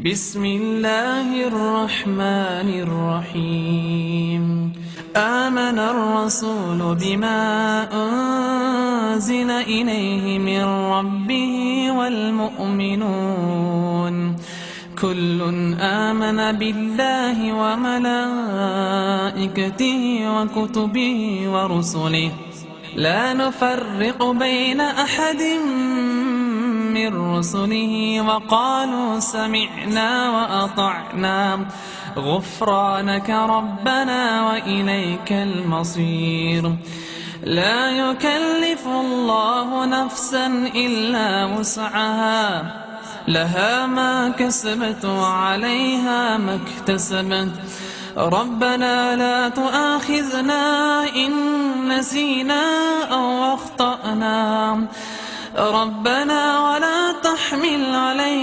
بسم الله الرحمن الرحيم آمن الرسول بما أنزل إليه من ربه والمؤمنون كل آمن بالله وملائكته وكتبه ورسله لا نفرق بين أحد من رسله وقالوا سمعنا وأطعنا غفرانك ربنا وإليك المصير لا يكلف الله نفسا إلا وسعها لها ما كسبت وعليها ما اكتسبت ربنا لا تؤاخذنا إن نسينا أو أخطأنا ربنا ولا تحمل علينا